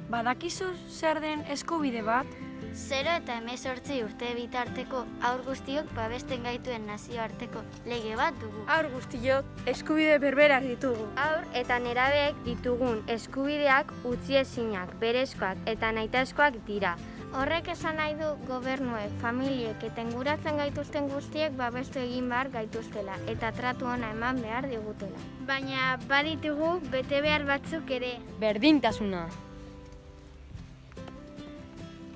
Badakizu zer den eskubide bat? 0 eta 18 urte bitarteko haur guztiok babesten gaituen nazioarteko lege bat dugu. Haur guztiok eskubide berberak ditugu. Haur eta nerabeek ditugun eskubideak utziezinak, berezkoak eta nahitaezkoak dira. Horrek esan nahi du gobernuek, familiek eta inguratzen gaituzten guztiek babestu egin behar gaituztela eta tratu ona eman behar digutela. Baina baditugu betebehar batzuk ere. Berdintasuna.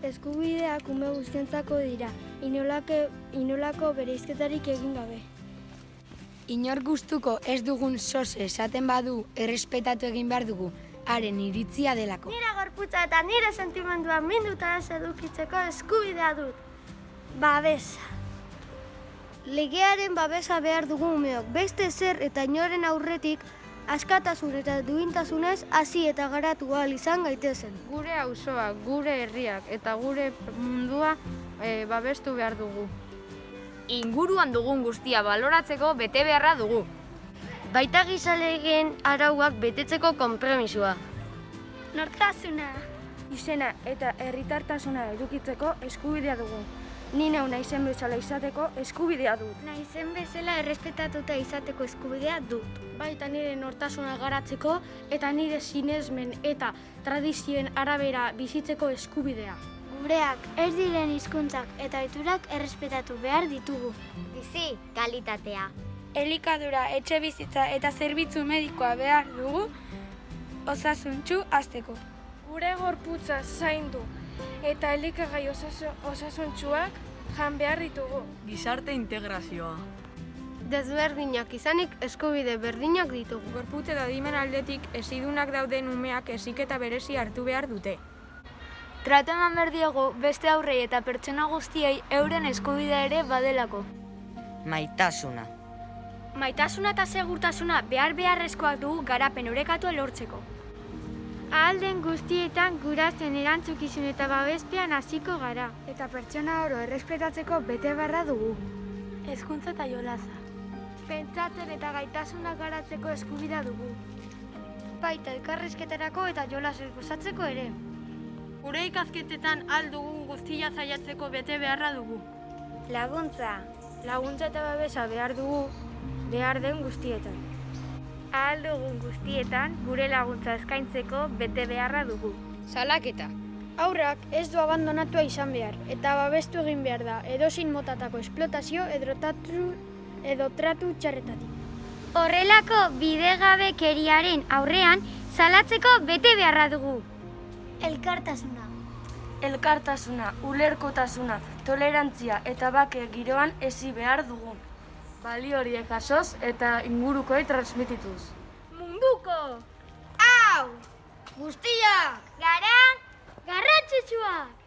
Eskubideak ume guztientzako dira, inolako bereizketarik egin gabe. Inor gustuko ez dugun sose esaten badu errespetatu egin behar dugu, haren iritzia delako. Nire gorputza eta nire sentimendua minduta ez edukitzeko eskubidea dut. Babesa. Legearen babesa behar dugu umeok, beste zer eta inoren aurretik askatasun eta duintasunez hasi eta garatu ahal izan gaitezen. Gure auzoak, gure herriak eta gure mundua babestu behar dugu. Inguruan dugun guztia baloratzeko bete beharra dugu. Baita gizalegeen arauak betetzeko konpromisoa. Nortasuna. Izena eta herritartasuna edukitzeko eskubidea dugu. Ni neu naizen bezala izateko eskubidea dut. Naizen bezala errespetatuta izateko eskubidea dut. Baita nire nortasuna garatzeko eta nire sinesmen eta tradizioen arabera bizitzeko eskubidea. Gureak ez diren hizkuntzak eta ohiturak errespetatu behar ditugu. Bizi, kalitatea. Elikadura, etxe bizitza eta zerbitzu medikoa behar dugu osasuntsu hasteko. Gure gorputza zaindu eta elikagai osasuntsuak jan behar ditugu. Gizarte integrazioa. Desberdinak izanik eskubide berdinak ditugu. Gorputz eta adimen aldetik ezidunak dauden umeak heziketa berezi hartu behar dute. Tratu eman behar diogu beste aurrei eta pertsona guztiei euren eskubidea ere badelako. Maitasuna. Maitasuna eta segurtasuna beharrezkoak dugu garapen orekatua lortzeko. Ahal den guztietan gurasoen erantzukizun eta babespean hasiko gara. Eta pertsona oro errespetatzeko bete beharra dugu. Hezkuntza eta jolasa. Pentsatzen eta gaitasuna garatzeko eskubidea dugu. Baita elkarrizketarako eta jolasez gozatzeko ere. Gure ikasketetan ahal dugun guztia zailatzeko bete beharra dugu. Laguntza. Laguntza eta babesa behar dugu behar den guztietan. Ahal dugun guztietan gure laguntza eskaintzeko bete beharra dugu. Salaketa. Haurrak ez du abandonatua izan behar eta babestu egin behar da edozein motatako esplotazio edo tratu txarretatik. Horrelako bidegabekeriaren aurrean salatzeko bete beharra dugu. Elkartasuna. Elkartasuna, ulerkotasuna, tolerantzia eta bake giroan hezi behar dugu. Balio horiek jasoz eta ingurukoei transmitituz. Munduko! Hau! Guztiak! Gara! Garrantzitsuak!